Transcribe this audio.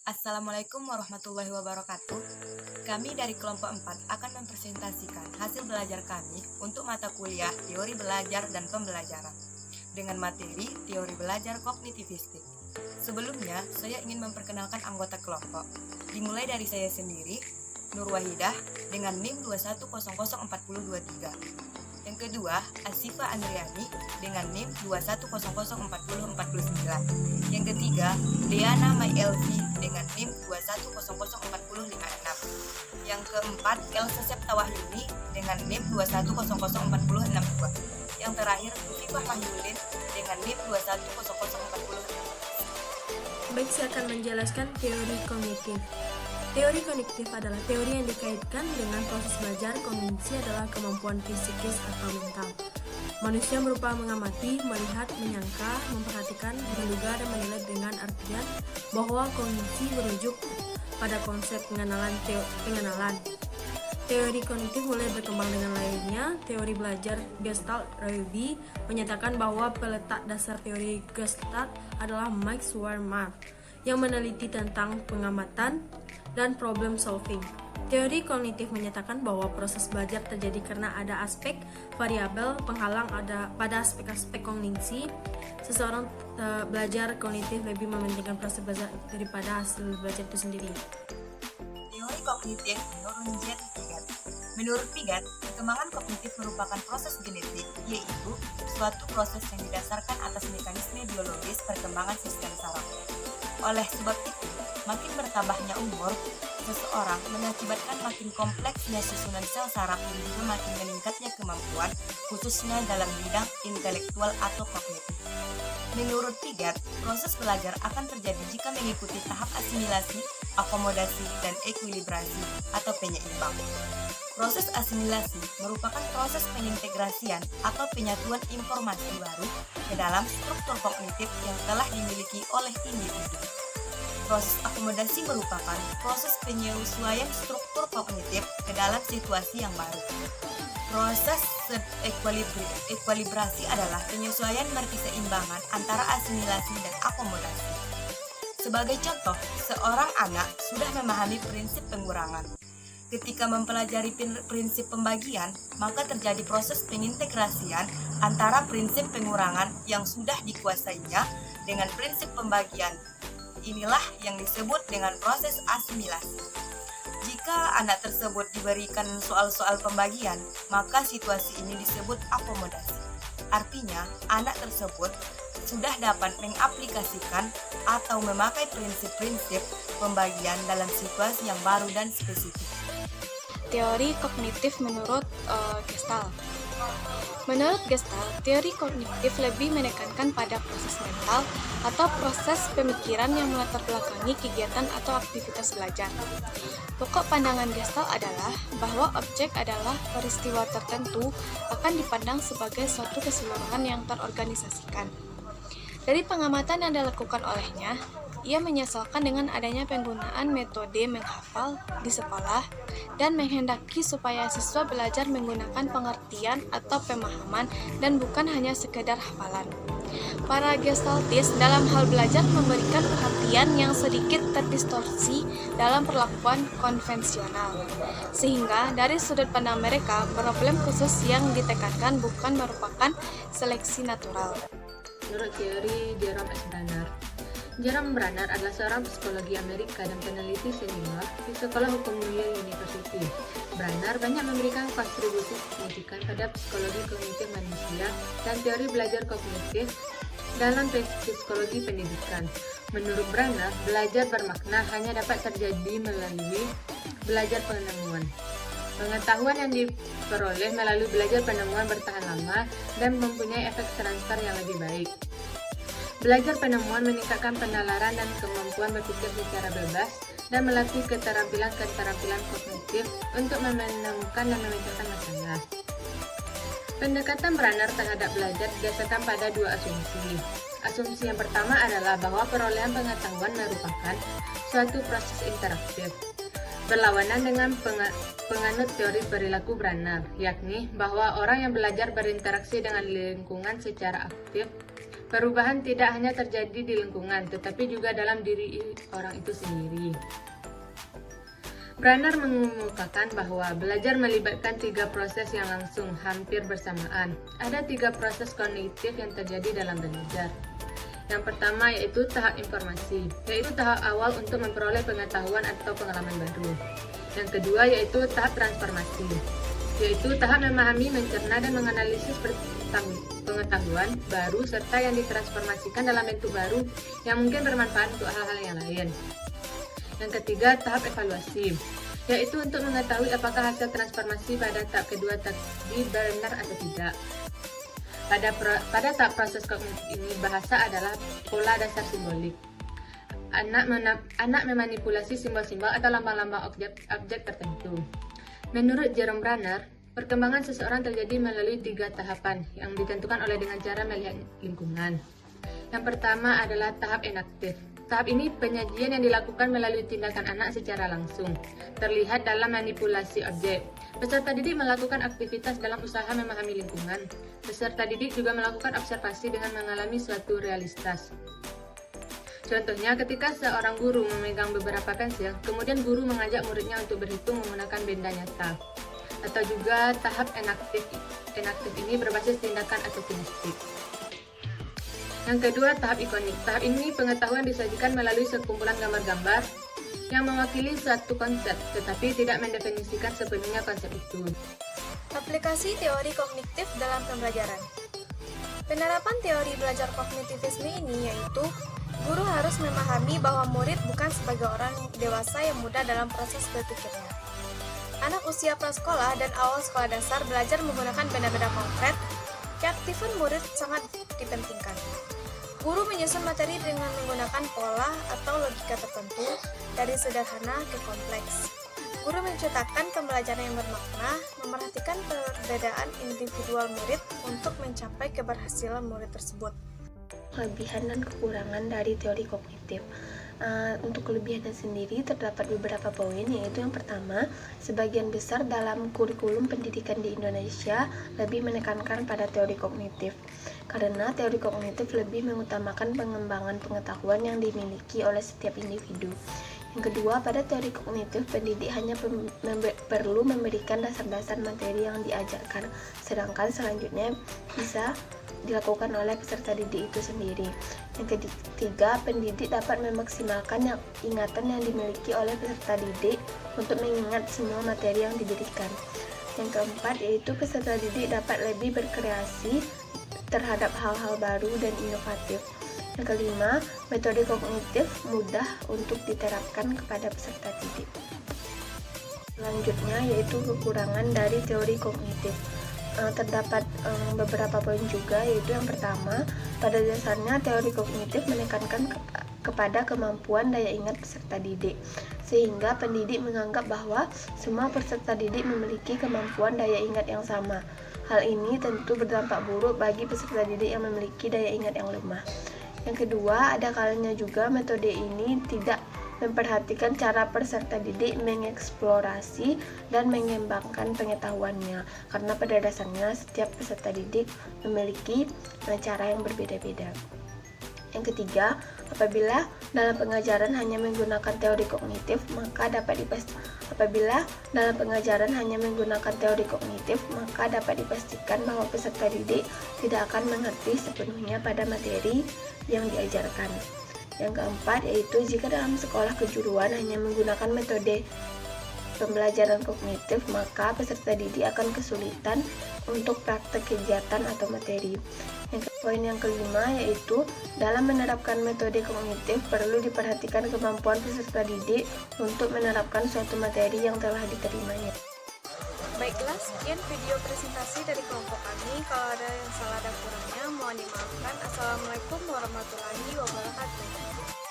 Assalamualaikum warahmatullahi wabarakatuh. Kami dari kelompok 4 akan mempresentasikan hasil belajar kami untuk mata kuliah teori belajar dan pembelajaran dengan materi teori belajar kognitivistik. Sebelumnya, saya ingin memperkenalkan anggota kelompok. Dimulai dari saya sendiri, Nur Wahidah dengan NIM 21004023. Yang kedua, Asifa Andriani dengan NIM 21004049. Yang ketiga, Deana Maelvi dengan NIM 21004056. Yang keempat, Elsa Septawahyuni dengan NIM 21004062. Yang terakhir, Lufifah Mahyulin dengan NIM 210040. Baik, saya akan menjelaskan teori kognitif. Teori kognitif adalah teori yang dikaitkan dengan proses belajar. Kognisi adalah kemampuan fisikis atau mental. Manusia berupa mengamati, melihat, menyangka, memperhatikan, menduga, dan menilai dengan artian bahwa kognisi merujuk pada konsep pengenalan. Teori kognitif mulai berkembang dengan lainnya. Teori belajar Gestalt Reubi menyatakan bahwa peletak dasar teori Gestalt adalah Max Wehrmacht yang meneliti tentang pengamatan dan problem solving. Teori kognitif menyatakan bahwa proses belajar terjadi karena ada aspek variabel penghalang pada aspek-aspek kognisi. Seseorang belajar kognitif lebih mementingkan proses belajar daripada hasil belajar itu sendiri. Teori kognitif menurut Jean Piaget. Menurut Piaget, perkembangan kognitif merupakan proses genetik, yaitu suatu proses yang didasarkan atas mekanisme biologis perkembangan sistem saraf. Oleh sebab itu, makin bertambahnya umur seseorang mengakibatkan makin kompleksnya susunan sel saraf dan juga makin meningkatnya kemampuan, khususnya dalam bidang intelektual atau kognitif. Menurut Piaget, proses belajar akan terjadi jika mengikuti tahap asimilasi, akomodasi, dan ekuilibrasi atau penyeimbang. Proses asimilasi merupakan proses pengintegrasian atau penyatuan informasi baru ke dalam struktur kognitif yang telah dimiliki oleh individu. Proses akomodasi merupakan proses penyesuaian struktur kognitif ke dalam situasi yang baru. Proses ekuilibrasi adalah penyesuaian berkeseimbangan antara asimilasi dan akomodasi. Sebagai contoh, seorang anak sudah memahami prinsip pengurangan. Ketika mempelajari prinsip pembagian, maka terjadi proses pengintegrasian antara prinsip pengurangan yang sudah dikuasainya dengan prinsip pembagian. Inilah yang disebut dengan proses asimilasi. Jika anak tersebut diberikan soal-soal pembagian, maka situasi ini disebut akomodasi. Artinya, anak tersebut sudah dapat mengaplikasikan atau memakai prinsip-prinsip pembagian dalam situasi yang baru dan spesifik. Teori kognitif menurut Gestalt. Menurut Gestalt, teori kognitif lebih menekankan pada proses mental atau proses pemikiran yang melatar belakangi kegiatan atau aktivitas belajar. Pokok pandangan Gestalt adalah bahwa objek adalah peristiwa tertentu akan dipandang sebagai suatu keseluruhan yang terorganisasikan. Dari pengamatan yang dilakukan olehnya, ia menyesalkan dengan adanya penggunaan metode menghafal di sekolah dan menghendaki supaya siswa belajar menggunakan pengertian atau pemahaman dan bukan hanya sekedar hafalan. Para gestaltis dalam hal belajar memberikan perhatian yang sedikit terdistorsi dalam perlakuan konvensional, sehingga dari sudut pandang mereka, problem khusus yang ditekankan bukan merupakan seleksi natural. Menurut teori Jerome S. Bruner, Jerome Bruner adalah seorang psikologi Amerika dan peneliti senior di Sekolah Hukum Yale University. Bruner banyak memberikan kontribusi signifikan pada psikologi kognitif manusia dan teori belajar kognitif dalam psikologi pendidikan. Menurut Bruner, belajar bermakna hanya dapat terjadi melalui belajar penemuan. Pengetahuan yang diperoleh melalui belajar penemuan bertahan lama dan mempunyai efek transfer yang lebih baik. Belajar penemuan meningkatkan penalaran dan kemampuan berpikir secara bebas dan melatih keterampilan kognitif untuk menemukan dan memecahkan masalah. Pendekatan Bruner terhadap belajar didasarkan pada dua asumsi. Asumsi yang pertama adalah bahwa perolehan pengetahuan merupakan suatu proses interaktif, berlawanan dengan penganut teori perilaku Bruner, yakni bahwa orang yang belajar berinteraksi dengan lingkungan secara aktif. Perubahan tidak hanya terjadi di lingkungan, tetapi juga dalam diri orang itu sendiri. Branner mengemukakan bahwa belajar melibatkan 3 proses yang langsung hampir bersamaan. Ada 3 proses kognitif yang terjadi dalam belajar. Yang pertama yaitu tahap informasi, yaitu tahap awal untuk memperoleh pengetahuan atau pengalaman baru. Yang kedua yaitu tahap transformasi, yaitu tahap memahami, mencerna, dan menganalisis pengetahuan baru serta yang ditransformasikan dalam bentuk baru yang mungkin bermanfaat untuk hal-hal yang lain. Yang ketiga, tahap evaluasi, yaitu untuk mengetahui apakah hasil transformasi pada tahap kedua tadi benar atau tidak. Pada tahap proses kognitif ini, bahasa adalah pola dasar simbolik. Anak memanipulasi simbol-simbol atau lambang-lambang objek tertentu. Menurut Jerome Branner, perkembangan seseorang terjadi melalui 3 tahapan yang ditentukan oleh dengan cara melihat lingkungan. Yang pertama adalah tahap enaktif. Tahap ini penyajian yang dilakukan melalui tindakan anak secara langsung, terlihat dalam manipulasi objek. Peserta didik melakukan aktivitas dalam usaha memahami lingkungan. Peserta didik juga melakukan observasi dengan mengalami suatu realitas. Contohnya, ketika seorang guru memegang beberapa pensil, kemudian guru mengajak muridnya untuk berhitung menggunakan benda nyata. Atau juga tahap enaktif ini berbasis tindakan atau kinestik. Yang kedua, tahap ikonik. Tahap ini pengetahuan disajikan melalui sekumpulan gambar-gambar yang mewakili suatu konsep, tetapi tidak mendefinisikan sepenuhnya konsep itu. Aplikasi teori kognitif dalam pembelajaran. Penerapan teori belajar kognitivisme ini yaitu guru harus memahami bahwa murid bukan sebagai orang dewasa yang muda dalam proses berpikirnya. Anak usia prasekolah dan awal sekolah dasar belajar menggunakan benda-benda konkret. Keaktifan murid sangat dipentingkan. Guru menyusun materi dengan menggunakan pola atau logika tertentu dari sederhana ke kompleks. Guru menciptakan pembelajaran yang bermakna, memerhatikan perbedaan individual murid untuk mencapai keberhasilan murid tersebut. Kelebihan dan kekurangan dari teori kognitif. Untuk kelebihannya sendiri terdapat beberapa poin, yaitu yang pertama, sebagian besar dalam kurikulum pendidikan di Indonesia lebih menekankan pada teori kognitif karena teori kognitif lebih mengutamakan pengembangan pengetahuan yang dimiliki oleh setiap individu. Yang kedua, pada teori kognitif pendidik hanya perlu memberikan dasar-dasar materi yang diajarkan, sedangkan selanjutnya bisa dilakukan oleh peserta didik itu sendiri. Yang ketiga, pendidik dapat memaksimalkan ingatan yang dimiliki oleh peserta didik untuk mengingat semua materi yang diberikan. Yang keempat, yaitu peserta didik dapat lebih berkreasi terhadap hal-hal baru dan inovatif. Yang kelima, metode kognitif mudah untuk diterapkan kepada peserta didik. Selanjutnya, yaitu kekurangan dari teori kognitif. Terdapat beberapa poin juga, yaitu yang pertama, pada dasarnya teori kognitif menekankan kepada kemampuan daya ingat peserta didik, sehingga pendidik menganggap bahwa semua peserta didik memiliki kemampuan daya ingat yang sama. Hal ini tentu berdampak buruk bagi peserta didik yang memiliki daya ingat yang lemah. Yang kedua, ada kalanya juga metode ini tidak memperhatikan cara peserta didik mengeksplorasi dan mengembangkan pengetahuannya, karena pada dasarnya setiap peserta didik memiliki cara yang berbeda-beda. Yang ketiga, apabila dalam pengajaran hanya menggunakan teori kognitif, maka dapat dipastikan bahwa peserta didik tidak akan mengerti sepenuhnya pada materi yang diajarkan. Yang keempat, yaitu jika dalam sekolah kejuruan hanya menggunakan metode pembelajaran kognitif, maka peserta didik akan kesulitan untuk praktek kegiatan atau materi. Poin yang kelima, yaitu dalam menerapkan metode kognitif perlu diperhatikan kemampuan peserta didik untuk menerapkan suatu materi yang telah diterimanya. Baiklah, sekian video presentasi dari kelompok kami. Kalau ada yang salah dan kurangnya, mohon dimaafkan. Assalamualaikum warahmatullahi wabarakatuh.